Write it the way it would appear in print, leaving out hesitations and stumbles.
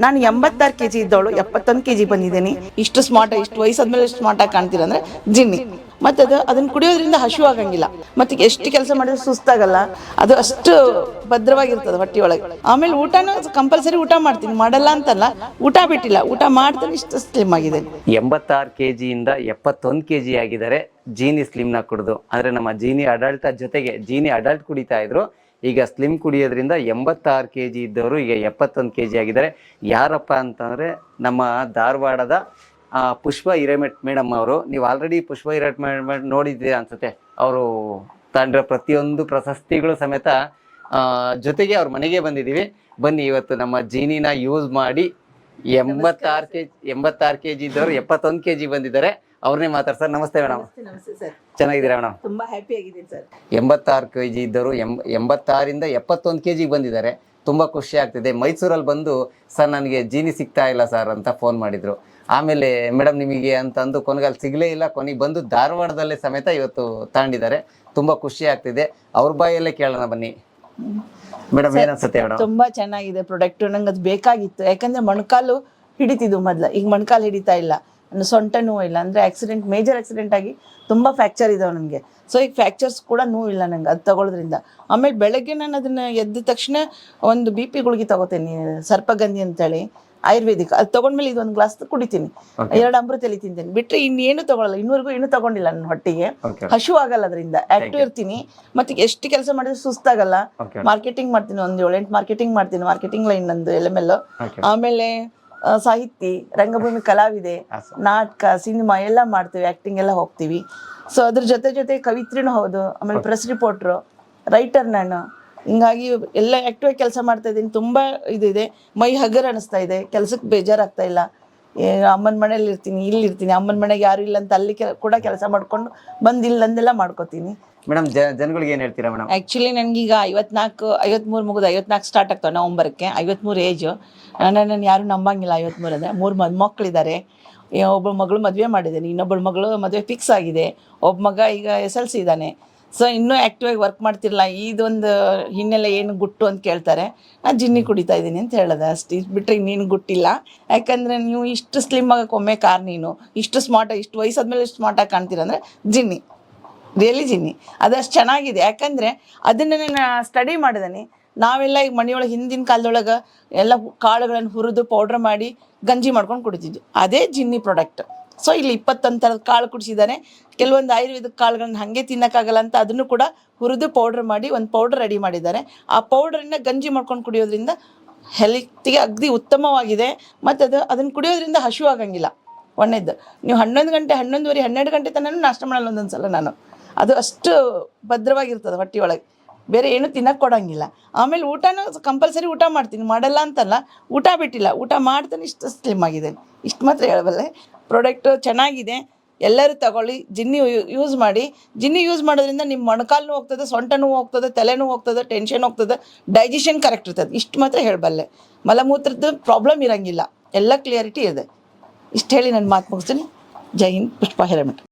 ನಾನು 86 kg ಇದ್ದವಳು 71 kg ಬಂದಿದ್ದೀನಿ. ಇಷ್ಟು ಸ್ಮಾರ್ಟ್, ಇಷ್ಟು ವಯಸ್ಸಾದ್ಮೇಲೆ ಇಷ್ಟು ಸ್ಮಾರ್ಟ್ ಆಗಿ ಕಾಣ್ತೀರ ಅಂದ್ರೆ ಜಿನ್ನಿ. ಮತ್ತೆ ಅದನ್ನ ಕುಡಿಯೋದ್ರಿಂದ ಹಸಿವು ಆಗಂಗಿಲ್ಲ, ಮತ್ತೆ ಎಷ್ಟು ಕೆಲಸ ಮಾಡಿದ್ರೆ ಸುಸ್ತಾಗಲ್ಲ, ಅದು ಅಷ್ಟು ಭದ್ರವಾಗಿರ್ತದೆ ಹೊಟ್ಟೆಯೊಳಗೆ. ಆಮೇಲೆ ಊಟನೂ ಕಂಪಲ್ಸರಿ ಊಟ ಮಾಡ್ತೀನಿ, ಮಾಡಲ್ಲ ಅಂತಲ್ಲ, ಊಟ ಬಿಟ್ಟಿಲ್ಲ, ಊಟ ಮಾಡ್ತಾನೆ ಇಷ್ಟು ಸ್ಲಿಮ್ ಆಗಿದೆ. 86 kg ಇಂದ 71 kg ಆಗಿದ್ದಾರೆ ಜೀನಿ ಸ್ಲಿಮ್ನ ಕುಡಿದು. ಅಂದ್ರೆ ನಮ್ಮ ಜೀನಿ ಅಡಲ್ಟ್ ಜೊತೆಗೆ ಜೀನಿ ಅಡಲ್ಟ್ ಕುಡಿತಾ ಇದ್ರು, ಈಗ ಸ್ಲಿಮ್ ಕುಡಿಯೋದ್ರಿಂದ 86 kg ಇದ್ದವರು ಈಗ 71 kg ಆಗಿದ್ದಾರೆ. ಯಾರಪ್ಪ ಅಂತಂದ್ರೆ ನಮ್ಮ ಧಾರವಾಡದ ಪುಷ್ಪ ಹಿರೇಮಠ್ ಮೇಡಮ್ ಅವರು. ನೀವು ಆಲ್ರೆಡಿ ಪುಷ್ಪ ಹಿರೇಮಠ್ ನೋಡಿದ್ದೀರಾ ಅನ್ಸುತ್ತೆ. ಅವರು ತಂಡ್ರ ಪ್ರತಿಯೊಂದು ಪ್ರಶಸ್ತಿಗಳು ಸಮೇತ ಜೊತೆಗೆ ಅವ್ರ ಮನೆಗೆ ಬಂದಿದ್ದೀವಿ. ಬನ್ನಿ ಇವತ್ತು ನಮ್ಮ ಜೀನಿನ ಯೂಸ್ ಮಾಡಿ 86 kg ಇದ್ದವರು 71 kg ಬಂದಿದ್ದಾರೆ. ಅವ್ರನ್ನೇ ಮಾತಾಡ್ ಸರ್. ನಮಸ್ತೆ ಮೇಡಮ್. ಚೆನ್ನಾಗಿದ್ದೀರಾ ಮೇಡಮ್? ತುಂಬಾ ಹ್ಯಾಪಿ ಆಗಿದ್ದೀನಿ ಸರ್. 86 kg ಇದ್ದವರು 86ರಿಂದ 71 kg ಬಂದಿದ್ದಾರೆ. ತುಂಬ ಖುಷಿ ಆಗ್ತಿದೆ. ಮೈಸೂರಲ್ಲಿ ಬಂದು ಸರ್ ನನಗೆ ಜೀನಿ ಸಿಗ್ತಾ ಇಲ್ಲ ಸರ್ ಅಂತ ಫೋನ್ ಮಾಡಿದ್ರು. ಆಮೇಲೆ ಮೇಡಮ್ ನಿಮಗೆ ಅಂತಂದು ಕೊನೆಗಾಲ ಸಿಗಲೇ ಇಲ್ಲ, ಕೊನೆಗೆ ಬಂದು ಧಾರವಾಡದಲ್ಲೇ ಸಮೇತ ಇವತ್ತು ತಗೊಂಡಿದ್ದಾರೆ. ತುಂಬ ಖುಷಿ ಆಗ್ತಿದೆ. ಅವ್ರ ಬಾಯಲ್ಲೇ ಕೇಳೋಣ ಬನ್ನಿ. ಮೇಡಮ್ ಏನ್ ಅನ್ಸುತ್ತೆ ಮೇಡಮ್? ತುಂಬಾ ಚೆನ್ನಾಗಿದೆ ಪ್ರಾಡಕ್ಟ್, ನಂಗೆ ಅದು ಬೇಕಾಗಿತ್ತು. ಯಾಕಂದ್ರೆ ಮೊಣಕಾಲು ಹಿಡಿತಿದ್ವು ಮೊದ್ಲು, ಈಗ ಮೊಣಕಾಲು ಹಿಡಿತಾ ಇಲ್ಲ, ಸೊಂಟ ನೋವು ಇಲ್ಲ. ಅಂದರೆ ಮೇಜರ್ ಆಕ್ಸಿಡೆಂಟ್ ಆಗಿ ತುಂಬ ಫ್ರ್ಯಾಕ್ಚರ್ ಇದಾವೆ ನನಗೆ. ಸೊ ಈಗ ಫ್ರ್ಯಾಕ್ಚರ್ಸ್ ಕೂಡ ನೋವಿಲ್ಲ ನಂಗೆ ಅದು ತಗೊಳ್ಳೋದ್ರಿಂದ. ಆಮೇಲೆ ಬೆಳಗ್ಗೆ ನಾನು ಅದನ್ನು ಎದ್ದ ತಕ್ಷಣ ಒಂದು BP ಗುಳಿಗೆ ತಗೋತೀನಿ, ಸರ್ಪಗಂಧಿ ಅಂತೇಳಿ ಆಯುರ್ವೇದಿಕ್. ಅದು ತೊಗೊಂಡ್ಮೇಲೆ ಇದೊಂದು ಗ್ಲಾಸ್ ಕುಡಿತೀನಿ, 2 ಅಮೃತ ಎಲೆ ತಿಂತೀನಿ, ಬಿಟ್ಟರೆ ಇನ್ನೇನು ತೊಗೊಳ್ಳಲ್ಲ. ಇನ್ನೂವರೆಗೂ ಇನ್ನೂ ತೊಗೊಂಡಿಲ್ಲ ನನ್ನ ಹೊಟ್ಟಿಗೆ. ಹಸಿವು ಆಗಲ್ಲ, ಅದರಿಂದ ಆಕ್ಟಿವ್ ಇರ್ತೀನಿ, ಮತ್ತೆ ಎಷ್ಟು ಕೆಲಸ ಮಾಡಿದ್ರೆ ಸುಸ್ತಾಗಲ್ಲ. ಮಾರ್ಕೆಟಿಂಗ್ ಮಾಡ್ತೀನಿ, ಒಂದು 7-8 ಮಾರ್ಕೆಟಿಂಗ್ ಮಾಡ್ತೀನಿ, ಮಾರ್ಕೆಟಿಂಗ್ ಲೈನ್ ನಂದು LML. ಆಮೇಲೆ ಸಾಹಿತಿ, ರಂಗಭೂಮಿ ಕಲಾವಿದೆ, ನಾಟಕ, ಸಿನಿಮಾ ಎಲ್ಲ ಮಾಡ್ತೀವಿ, ಆ್ಯಕ್ಟಿಂಗ್ ಎಲ್ಲ ಹೋಗ್ತೀವಿ. ಸೊ ಅದ್ರ ಜೊತೆ ಕವಿತ್ರಿನೂ ಹೌದು. ಆಮೇಲೆ ಪ್ರೆಸ್ ರಿಪೋರ್ಟ್ರು, ರೈಟರ್ ನಾನು. ಹಿಂಗಾಗಿ ಎಲ್ಲ ಆ್ಯಕ್ಟಿವಾಗಿ ಕೆಲಸ ಮಾಡ್ತಾ ಇದ್ದೀನಿ. ತುಂಬ ಇದಿದೆ, ಮೈ ಹಗರ್ ಅನ್ನಿಸ್ತಾ ಇದೆ, ಕೆಲಸಕ್ಕೆ ಬೇಜಾರಾಗ್ತಾ ಇಲ್ಲ. ಅಮ್ಮನ ಮನೇಲಿ ಇರ್ತೀನಿ, ಇಲ್ಲಿರ್ತೀನಿ, ಅಮ್ಮನ ಮನೆಗೆ ಯಾರು ಇಲ್ಲ ಅಂತ ಅಲ್ಲಿ ಕೂಡ ಕೆಲಸ ಮಾಡ್ಕೊಂಡು ಬಂದು ಇಲ್ಲಂದೆಲ್ಲ ಮಾಡ್ಕೋತೀನಿ. ಮೇಡಮ್ ಜನಗಳಿಗೆ ಏನು ಹೇಳ್ತೀರಾ ಮೇಡಮ್? ಆ್ಯಕ್ಚುಲಿ ನನಗೀಗ 53 ಮುಗಿದು 54 ಸ್ಟಾರ್ಟ್ ಆಗ್ತಾವೆ ನವಂಬರ್ಗೆ. 53 ಏಜು. ನಾನು ಯಾರು ನಂಬಂಗಿಲ್ಲ 53 ಅಂದರೆ. 3 ಮೊಮ್ಮಕ್ಕಳಿದ್ದಾರೆ. ಒಬ್ಬ ಮಗಳು ಮದುವೆ ಮಾಡಿದ್ದೀನಿ, ಇನ್ನೊಬ್ಬಳು ಮಗಳು ಮದುವೆ ಫಿಕ್ಸ್ ಆಗಿದೆ, ಒಬ್ಬ ಮಗ ಈಗ SLC ಇದ್ದಾನೆ. ಸೊ ಇನ್ನೂ ಆ್ಯಕ್ಟಿವಾಗಿ ವರ್ಕ್ ಮಾಡ್ತಿರಲ್ಲ, ಇದೊಂದು ಹಿನ್ನೆಲೆ ಏನು ಗುಟ್ಟು ಅಂತ ಕೇಳ್ತಾರೆ. ನಾನು ಜಿನ್ನಿ ಕುಡಿತಾ ಇದ್ದೀನಿ ಅಂತ ಹೇಳೋದು ಅಷ್ಟು. ಇದು ಬಿಟ್ಟರೆ ಇನ್ನೇನು ಗುಟ್ಟಿಲ್ಲ. ಯಾಕಂದರೆ ನೀವು ಇಷ್ಟು ಸ್ಲಿಮ್ ಆಗೋಕೆ ಒಮ್ಮೆ ನೀನು ಇಷ್ಟು ಸ್ಮಾರ್ಟಾಗಿ, ಇಷ್ಟು ವಯಸ್ಸಾದ್ಮೇಲೆ ಇಷ್ಟು ಸ್ಮಾರ್ಟಾಗಿ ಕಾಣ್ತೀರಂದರೆ ಜಿನ್ನಿ, ರಿಯಲಿ ಜಿನ್ನಿ. ಅದಷ್ಟು ಚೆನ್ನಾಗಿದೆ. ಯಾಕಂದರೆ ಅದನ್ನು ನಾನು ಸ್ಟಡಿ ಮಾಡಿದ್ದೀನಿ. ನಾವೆಲ್ಲ ಈಗ ಮನೆಯೊಳಗೆ ಹಿಂದಿನ ಕಾಲದೊಳಗೆ ಎಲ್ಲ ಕಾಳುಗಳನ್ನು ಹುರಿದು ಪೌಡ್ರ್ ಮಾಡಿ ಗಂಜಿ ಮಾಡ್ಕೊಂಡು ಕುಡಿತಿದ್ವಿ, ಅದೇ ಜಿನ್ನಿ ಪ್ರಾಡಕ್ಟ್. ಸೊ ಇಲ್ಲಿ 21 ಥರದ ಕಾಳು ಕುಡಿಸಿದ್ದಾರೆ. ಕೆಲವೊಂದು ಆಯುರ್ವೇದಿಕ್ ಕಾಳುಗಳನ್ನ ಹಾಗೆ ತಿನ್ನೋಕ್ಕಾಗಲ್ಲ ಅಂತ ಅದನ್ನು ಕೂಡ ಹುರಿದು ಪೌಡ್ರ್ ಮಾಡಿ ಒಂದು ಪೌಡ್ರ್ ರೆಡಿ ಮಾಡಿದ್ದಾರೆ. ಆ ಪೌಡ್ರನ್ನ ಗಂಜಿ ಮಾಡ್ಕೊಂಡು ಕುಡಿಯೋದ್ರಿಂದ ಹೆಲ್ತಿಗೆ ಅಗದಿ ಉತ್ತಮವಾಗಿದೆ. ಮತ್ತು ಅದನ್ನು ಕುಡಿಯೋದ್ರಿಂದ ಹಸಿವು ಆಗಂಗಿಲ್ಲ. ಒಳ್ಳೆಯದು. ನೀವು 11 ಗಂಟೆ 11:30 12 ಗಂಟೆ ತನಕ ನಾಷ್ಟ ಮಾಡಲ್ಲ ಒಂದೊಂದು ಸಲ ನಾನು. ಅದು ಅಷ್ಟು ಭದ್ರವಾಗಿರ್ತದೆ ಹೊಟ್ಟೆಯೊಳಗೆ, ಬೇರೆ ಏನೂ ತಿನ್ನಕ್ಕೆ ಕೊಡೋಂಗಿಲ್ಲ. ಆಮೇಲೆ ಊಟನೂ ಕಂಪಲ್ಸರಿ ಊಟ ಮಾಡ್ತೀನಿ, ಮಾಡಲ್ಲ ಅಂತಲ್ಲ, ಊಟ ಬಿಟ್ಟಿಲ್ಲ, ಊಟ ಮಾಡ್ತಾನೆ ಇಷ್ಟು ಸ್ಲಿಮ್ ಆಗಿದೆ. ಇಷ್ಟು ಮಾತ್ರ ಹೇಳಬಲ್ಲೆ. ಪ್ರಾಡಕ್ಟು ಚೆನ್ನಾಗಿದೆ, ಎಲ್ಲರೂ ತಗೊಳ್ಳಿ, ಜಿನ್ನಿ ಯೂಸ್ ಮಾಡಿ. ಜಿನ್ನಿ ಯೂಸ್ ಮಾಡೋದ್ರಿಂದ ನಿಮ್ಮ ಮೊಣಕಾಲು ಹೋಗ್ತದೆ, ಸೊಂಟ ನೋವು ಹೋಗ್ತದೆ, ತಲೆನೋವು ಹೋಗ್ತದೆ, ಟೆನ್ಷನ್ ಹೋಗ್ತದೆ, ಡೈಜೆಷನ್ ಕರೆಕ್ಟ್ ಇರ್ತದೆ. ಇಷ್ಟು ಮಾತ್ರ ಹೇಳಬಲ್ಲೆ. ಮಲಮೂತ್ರದ ಪ್ರಾಬ್ಲಮ್ ಇರೋಂಗಿಲ್ಲ, ಎಲ್ಲ ಕ್ಲಿಯರಿಟಿ ಇದೆ. ಇಷ್ಟು ಹೇಳಿ ನನ್ನ ಮಾತು ಮುಗಿಸ್ತೀನಿ. ಜೈ ಹಿಂದ್, ಪುಷ್ಪ ಹಿರೇಮಠ್.